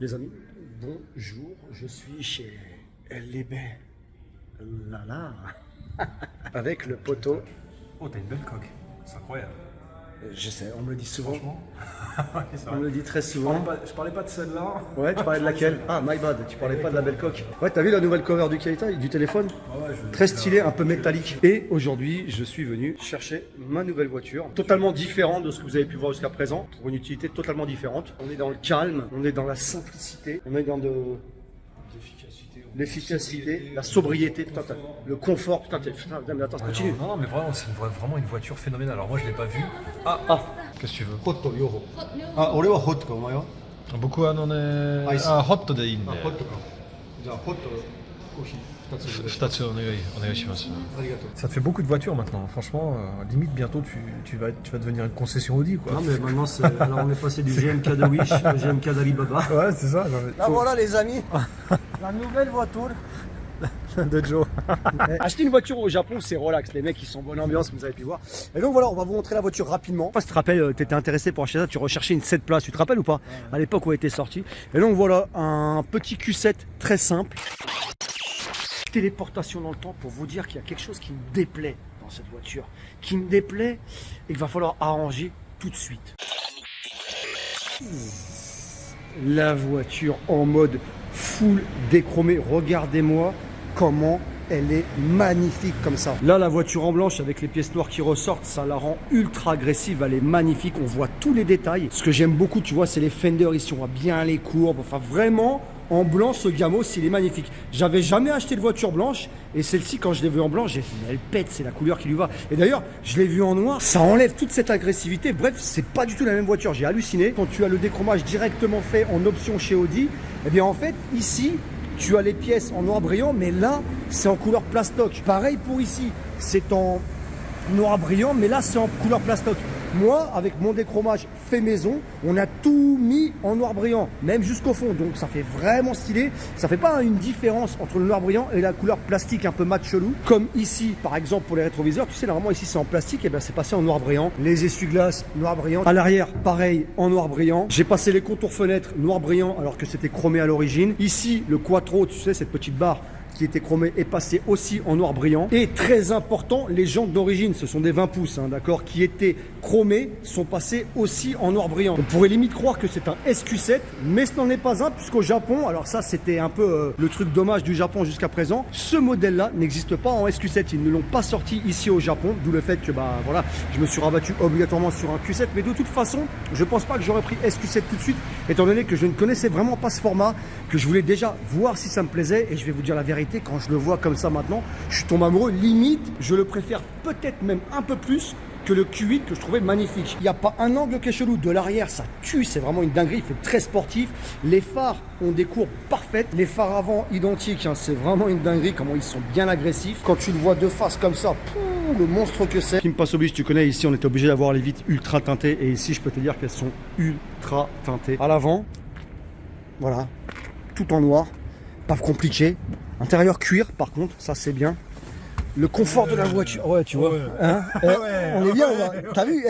Les amis, bonjour, je suis chez Libé, là, avec le poteau. Oh, t'as une belle coque, c'est incroyable. Je sais, on me le dit souvent. Franchement, On me le dit très souvent. je parlais pas de celle-là. Ouais, tu parlais de laquelle? Ah, my bad, tu parlais pas de la belle coque. Ouais, t'as vu la nouvelle cover du Keita, du téléphone? Très stylé, un peu métallique. Et aujourd'hui, je suis venu chercher ma nouvelle voiture, totalement différente de ce que vous avez pu voir jusqu'à présent, pour une utilité totalement différente. On est dans le calme, on est dans la simplicité, on est dans l'efficacité, la sobriété, putain, le confort, putain, mais attends, continue. Non, mais vraiment, c'est vraiment une voiture phénoménale. Alors moi, je l'ai pas vue. Ah, Qu'est-ce que tu veux? ホット両方。あ、俺はホットか、お前は？ Beaucoup à nonアイス。ホットでいいんで。ホットか。じゃあホットコーヒー2つ。2つお願いします。ありがとう。 Ça te fait beaucoup de voitures maintenant. Franchement, limite bientôt tu vas devenir une concession Audi quoi. Non mais maintenant c'est... Alors on est passé du GMK de Wish au GMK d'Alibaba. Ouais, c'est ça. Là voilà les amis, la nouvelle voiture de Joe. Acheter une voiture au Japon c'est relax, les mecs ils sont en bonne ambiance comme vous avez pu voir. Et donc voilà, on va vous montrer la voiture rapidement. Si tu te rappelles, tu étais intéressé pour acheter ça, tu recherchais une 7 places, tu te rappelles ou pas? À l'époque où elle était sortie. Et donc voilà, un petit Q7 très simple. Téléportation dans le temps pour vous dire qu'il y a quelque chose qui me déplaît dans cette voiture, qui me déplaît et qu'il va falloir arranger tout de suite. La voiture en mode full déchromé, regardez-moi comment elle est magnifique comme ça. Là la voiture en blanche avec les pièces noires qui ressortent, ça la rend ultra agressive, elle est magnifique, on voit tous les détails. Ce que j'aime beaucoup, tu vois, c'est les fenders ici, on voit bien les courbes, enfin vraiment. En blanc, ce Gamos, il est magnifique. J'avais jamais acheté de voiture blanche et celle-ci, quand je l'ai vue en blanc, j'ai fait, mais elle pète, c'est la couleur qui lui va. Et d'ailleurs, je l'ai vue en noir, ça enlève toute cette agressivité. Bref, c'est pas du tout la même voiture. J'ai halluciné. Quand tu as le déchromage directement fait en option chez Audi, eh bien en fait, ici, tu as les pièces en noir brillant, mais là, c'est en couleur plastoc. Pareil pour ici, c'est en noir brillant, mais là, c'est en couleur plastoc. Moi, avec mon déchromage fait maison, on a tout mis en noir brillant, même jusqu'au fond. Donc ça fait vraiment stylé. Ça fait pas une différence entre le noir brillant et la couleur plastique un peu mat chelou. Comme ici, par exemple, pour les rétroviseurs. Tu sais, normalement ici c'est en plastique, et bien c'est passé en noir brillant. Les essuie-glaces, noir brillant. À l'arrière, pareil, en noir brillant. J'ai passé les contours fenêtres, noir brillant, alors que c'était chromé à l'origine. Ici, le quattro, tu sais, cette petite barre qui était chromé est passé aussi en noir brillant. Et très important, les jantes d'origine, ce sont des 20 pouces, hein, d'accord, qui étaient chromées, sont passées aussi en noir brillant. On pourrait limite croire que c'est un SQ7, mais ce n'en est pas un, puisqu'au Japon, alors ça c'était un peu le truc dommage du Japon jusqu'à présent, ce modèle-là n'existe pas en SQ7, ils ne l'ont pas sorti ici au Japon, d'où le fait que bah voilà, je me suis rabattu obligatoirement sur un Q7, mais de toute façon, je pense pas que j'aurais pris SQ7 tout de suite, étant donné que je ne connaissais vraiment pas ce format, que je voulais déjà voir si ça me plaisait, et je vais vous dire la vérité, quand je le vois comme ça maintenant, je tombe amoureux. Limite, je le préfère peut-être même un peu plus que le Q8 que je trouvais magnifique. Il n'y a pas un angle qui est chelou. De l'arrière, ça tue. C'est vraiment une dinguerie. Il fait très sportif. Les phares ont des courbes parfaites. Les phares avant identiques. Hein, c'est vraiment une dinguerie. Comment ils sont bien agressifs. Quand tu le vois de face comme ça, le monstre que c'est. Qui me passe oblige, tu connais. Ici, on était obligé d'avoir les vitres ultra teintées. Et ici, je peux te dire qu'elles sont ultra teintées. À l'avant, voilà, tout en noir. Pas compliqué. Intérieur cuir, par contre, ça c'est bien. Le confort de la voiture, ouais, tu vois. Hein, on est bien, t'as vu,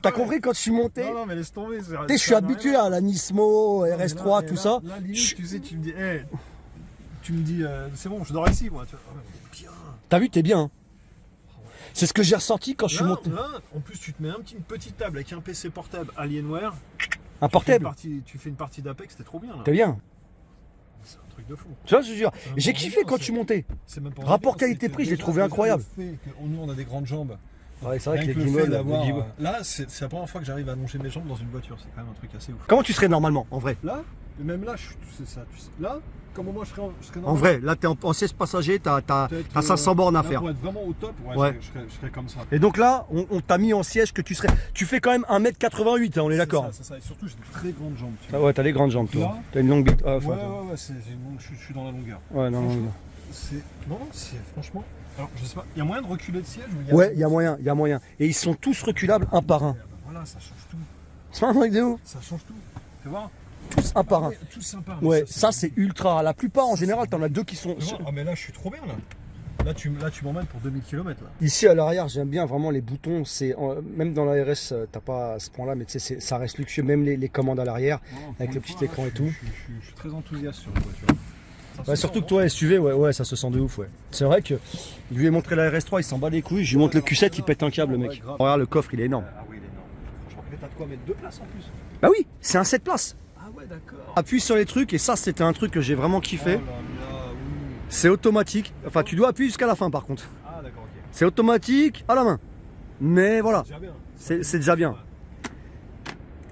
t'as compris quand je suis monté. Non, mais laisse tomber. Je suis habitué à la Nismo, RS3, tout ça. Là, limite, tu sais, tu me dis, c'est bon, je dors ici, moi. Bien. T'as vu, t'es bien. Hein. C'est ce que j'ai ressenti quand je suis monté. Là, en plus, tu te mets une petite table avec un PC portable Alienware. Un portable. Tu fais une partie d'Apex, c'était trop bien. T'es bien. C'est un truc de fou. Tu vois, je jure. J'ai kiffé quand je suis monté. Rapport qualité-prix, je l'ai trouvé incroyable. Nous, on a des grandes jambes. Ouais, c'est vrai que les guimauves, là, c'est la première fois que j'arrive à allonger mes jambes dans une voiture. C'est quand même un truc assez ouf. Comment tu serais normalement, en vrai? Là, même là, c'est ça. Là, comment moi je serais normalement. En vrai, là, t'es en siège passager, t'as 500 bornes à faire. Pour être vraiment au top, ouais. Je serais comme ça. Et donc là, on t'a mis en siège que tu serais. Tu fais quand même 1m88, hein, on est d'accord. C'est ça. Et surtout, j'ai de très grandes jambes. Ah ouais, t'as des grandes jambes, toi. T'as une longue bite. Ouais, je suis dans la longueur. Ouais, non. Non, c'est franchement. Alors, je sais pas, il y a moyen de reculer le siège? Ouais, il y a moyen. Et ils sont tous reculables un par un. Voilà, ça change tout. C'est un truc de ouf. Ça change tout. Tu vois? Tous un par un. Tous un par un. Ouais, ça c'est ultra. La plupart en général, t'en as deux qui sont. Ah, mais là, je suis trop bien là. Là, tu m'emmènes pour 2000 km là. Ici à l'arrière, j'aime bien vraiment les boutons. Même dans la RS, t'as pas à ce point-là, mais tu sais, ça reste luxueux. Même les commandes à l'arrière, avec le petit écran et tout. Je suis très enthousiaste sur la voiture. Ouais, surtout que toi, SUV, ouais, ça se sent de ouf, ouais. C'est vrai que je lui ai montré la RS3, il s'en bat les couilles. Je lui montre le Q7, il pète un câble, le mec. Regarde, le coffre, il est énorme. Ah oui, il est énorme. Franchement, mais t'as de quoi mettre 2 places en plus. Bah oui, c'est un 7 places. Ah ouais, d'accord. Appuie sur les trucs, et ça, c'était un truc que j'ai vraiment kiffé. Oh là là, oui. C'est automatique. Enfin, tu dois appuyer jusqu'à la fin, par contre. Ah d'accord, ok. C'est automatique à la main. Mais voilà, C'est déjà bien. c'est déjà bien.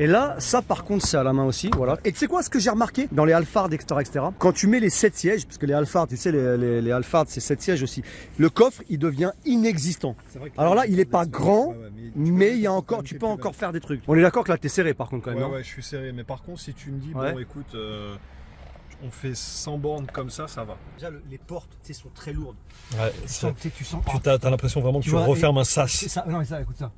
Et là, ça par contre, c'est à la main aussi, voilà. Et tu sais quoi, ce que j'ai remarqué dans les Alphard, etc., quand tu mets les 7 sièges, parce que les Alphard, tu sais, les Alphard, c'est 7 sièges aussi, le coffre, il devient inexistant. Alors là, il est pas grand, mais il y a encore, tu peux encore faire des trucs. On est d'accord que là, t'es serré par contre quand même. Ouais, ouais, je suis serré. Mais par contre, si tu me dis, Ouais. bon, écoute, on fait 100 bornes comme ça va. Déjà, les portes, tu sais, sont très lourdes. Ouais, Tu sens. t'as l'impression vraiment que tu vois, refermes un C'est sas. ça, non, mais ça, écoute ça.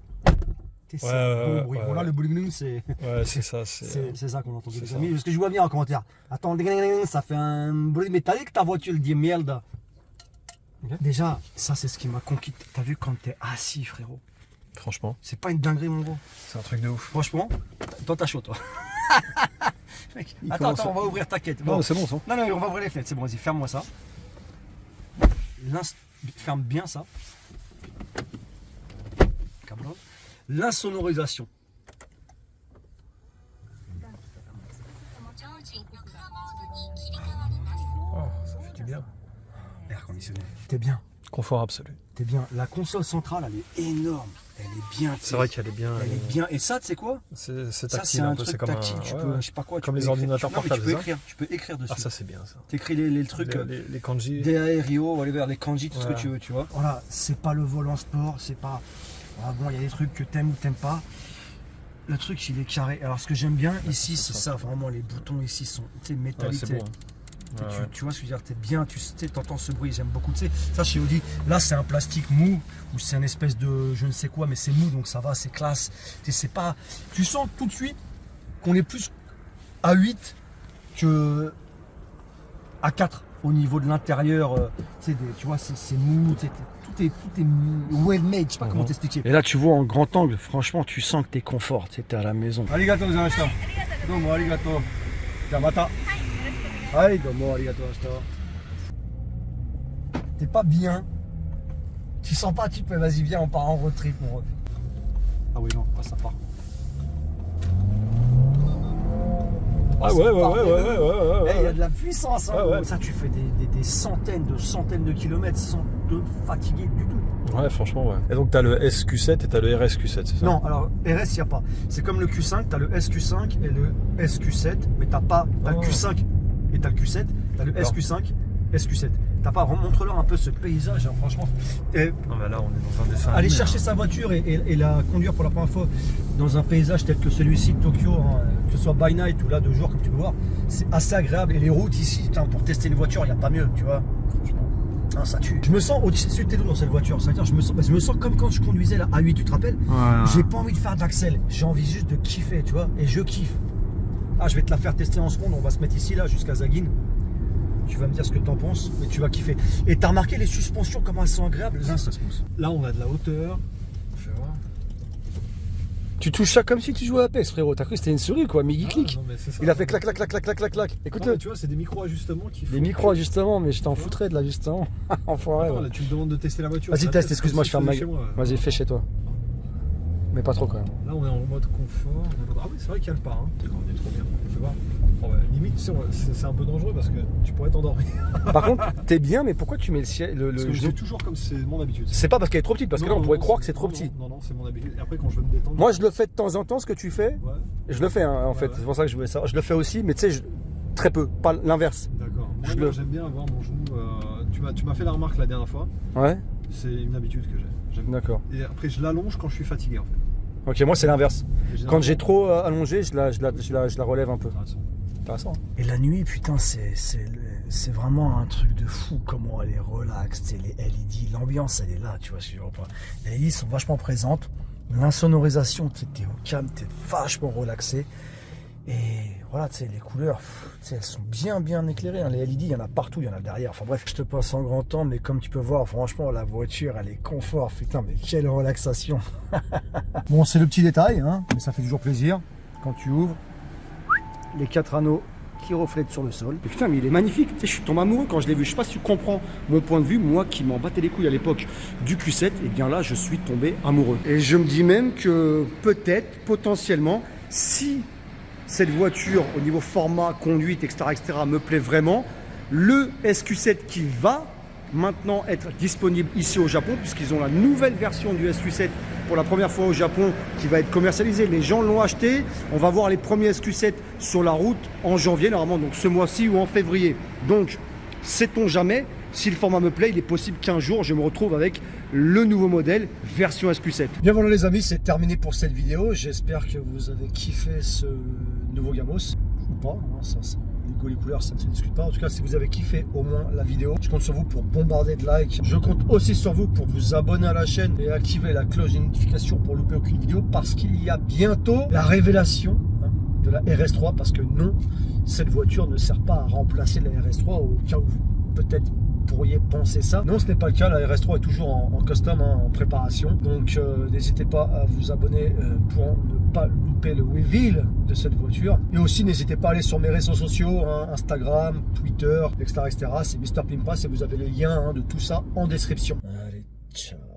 C'est Ouais, ça. ouais, Bon bruit. ouais, Bon, là, ouais. le bling c'est. Ouais, c'est ça. C'est ça qu'on entend. c'est Les ça. amis. Parce que je vois bien en commentaire. Attends, ça fait un bruit métallique ta voiture, dit merde. Déjà, ça c'est ce qui m'a conquis. T'as vu quand t'es assis, frérot? Franchement, C'est pas une dinguerie, mon gros. c'est un truc de ouf. Franchement, toi t'as chaud, toi. Mec, attends, commence on va ouvrir ta quête. Non, c'est bon ça. Non, on va ouvrir les fenêtres. C'est bon, vas-y, ferme-moi ça. Ferme bien ça. Cabron. L'insonorisation. Oh, ça fait du bien. Air conditionné. T'es bien. Confort absolu. T'es bien. La console centrale, elle est énorme. Elle est bien. C'est vrai qu'elle est bien. Elle est bien. Et ça, tu sais quoi? C'est Ça, tactile c'est un peu. truc comme tactile. un. Tu ouais, peux, ouais. je sais pas quoi. Comme tu les peux ordinateurs écrire. Non, mais portables, tu peux c'est ça écrire. Tu peux écrire dessus. Ah, ça c'est bien ça. T'écris les trucs. Les kanji. DA, Rio, whatever, les kanji, tout ce que Ouais. tu veux, tu vois. Voilà, c'est pas le volant sport, c'est pas. Ah bon, il y a des trucs que t'aimes ou t'aimes pas. Le truc, il est carré. Alors, ce que j'aime bien ici, c'est ça, vraiment, les boutons ici sont Ouais, métalliques. c'est bon. Tu, Ouais, ouais. tu vois ce que je veux dire, t'es bien, tu entends ce bruit, j'aime beaucoup. Tu sais, ça chez Audi, là c'est un plastique mou ou c'est un espèce de je ne sais quoi, mais c'est mou donc ça va, c'est classe. Tu sais, c'est pas. Tu sens tout de suite qu'on est plus à 8 que à 4 au niveau de l'intérieur. Tu vois, c'est mou, tout est well made, je sais pas comment t'expliquer. Et là tu vois en grand angle, franchement tu sens que t'es confort, tu es à la maison. Arigato gozaimashita. Domo arigato. Mata. Allez, domo arigato gozaimashita. T'es pas bien. Tu sens pas, tu peux, vas-y viens, on part en road trip, mon ref. Ah oui non, ça part. Ah ouais, ouais. Il y a de la puissance, hein, Ouais, ouais. Ça tu fais des centaines de kilomètres sans te fatiguer du tout. Ouais, franchement, ouais. Et donc, t'as le SQ7 et t'as le RSQ7, c'est ça? Non, alors RS, il n'y a pas. C'est comme le Q5, tu as le SQ5 et le SQ7, mais tu pas. Tu as le Q5 et tu as le Q7, tu as le SQ5, SQ7. T'as pas, montre-leur un peu ce paysage, hein, franchement. Et Non, mais là, on est dans un dessin. aller animé, chercher sa voiture et la conduire pour la première fois dans un paysage tel que celui-ci de Tokyo, hein, que ce soit by night ou là de jour, comme tu peux voir, c'est assez agréable. Et les routes ici, putain, pour tester une voiture, il n'y a pas mieux, tu vois. Non, ça tue. Je me sens au-dessus de tes dos dans cette voiture. C'est-à-dire, je me sens comme quand je conduisais la A8, tu te rappelles? J'ai pas envie de faire de l'axel, j'ai envie juste de kiffer, tu vois. Et je kiffe. Ah, je vais te la faire tester en seconde. On va se mettre ici, là, jusqu'à Zagin. Tu vas me dire ce que t'en penses, mais tu vas kiffer. Et t'as remarqué les suspensions, comment elles sont agréables? Là, on a de la hauteur. Fais voir. Tu touches ça comme si tu jouais à Apex, frérot. T'as cru que c'était une souris, quoi. Migi clic. Non, mais c'est ça. Il a fait clac, clac, clac, clac, clac, clac, clac. Non, Écoute-le. mais tu vois, c'est des micro-ajustements qui font. Les micro-ajustements, mais je t'en foutrais de l'ajustement. Enfoiré. Attends, Ouais. là, tu me demandes de tester la voiture. Vas-y, Ça teste, teste excuse-moi, comme je ferme si ma faisais gueule. chez moi. Vas-y, fais chez toi. Mais pas trop quand même. Là, on est en mode confort. Ah oui, c'est vrai qu'il y a le pas. Hein. On est trop bien. Tu vois. Oh, ouais. Limite, tu sais, c'est un peu dangereux parce que tu pourrais t'endormir. Par contre, t'es bien, mais pourquoi tu mets le Parce que je genou? fais toujours comme c'est mon habitude. C'est pas parce qu'elle est trop petite, parce que là on pourrait croire que c'est trop non, petit. Non, c'est mon habitude. Et après, quand je veux me détendre. Moi je le fais de temps en temps, ce que tu fais, Ouais, je le fais hein, en fait, ouais. c'est pour ça que je voulais ça. Je le fais aussi, mais tu sais, très peu, pas l'inverse. d'accord. Je Moi, le- j'aime bien avoir mon genou. Tu m'as fait la remarque la dernière fois. Ouais, C'est une habitude que j'ai. J'aime. d'accord. Et après, je l'allonge quand je suis fatigué en fait. Ok, moi c'est l'inverse. Et Quand j'ai généralement- trop allongé, je la relève un peu. Intéressant. Intéressant. Et la nuit, putain, c'est vraiment un truc de fou. Comment elle est relax, les LED, l'ambiance elle est là, tu vois. Si je reprends. Les LED sont vachement présentes. L'insonorisation, t'es au calme, t'es vachement relaxé. Et voilà, tu sais, les couleurs, tu sais, elles sont bien éclairées. Hein. Les LED, il y en a partout, il y en a derrière. Enfin bref, je te passe en grand temps, mais comme tu peux voir, franchement, la voiture, elle est confort. Putain, mais quelle relaxation. Bon, c'est le petit détail, hein, mais ça fait toujours plaisir. Quand tu ouvres, les 4 anneaux qui reflètent sur le sol. Et putain, mais il est magnifique. Tu sais, je suis tombé amoureux quand je l'ai vu. Je sais pas si tu comprends mon point de vue. Moi qui m'en battais les couilles à l'époque du Q7, et bien là, je suis tombé amoureux. Et je me dis même que peut-être, potentiellement, si cette voiture au niveau format, conduite, etc., me plaît vraiment, le SQ7 qui va maintenant être disponible ici au Japon, puisqu'ils ont la nouvelle version du SQ7 pour la première fois au Japon qui va être commercialisée. Les gens l'ont acheté. On va voir les premiers SQ7 sur la route en janvier, normalement, donc ce mois-ci ou en février. Donc, sait-on jamais, si le format me plaît, il est possible qu'un jour je me retrouve avec le nouveau modèle version SQ7. Bien voilà les amis, c'est terminé pour cette vidéo. J'espère que vous avez kiffé ce nouveau Gamos. Ou pas, hein, les couleurs, ça ne se discute pas. En tout cas, si vous avez kiffé au moins la vidéo, je compte sur vous pour bombarder de likes. Je compte aussi sur vous pour vous abonner à la chaîne et activer la cloche de notification pour louper aucune vidéo, parce qu'il y a bientôt la révélation de la RS3, parce que non, cette voiture ne sert pas à remplacer la RS3 au cas où peut-être pourriez penser ça. Non, ce n'est pas le cas, la RS3 est toujours en custom, hein, en préparation. Donc n'hésitez pas à vous abonner pour ne pas louper le reveal de cette voiture. Et aussi n'hésitez pas à aller sur mes réseaux sociaux, hein, Instagram, Twitter, etc. C'est Mr Pimpas et vous avez les liens, hein, de tout ça en description. Allez, ciao.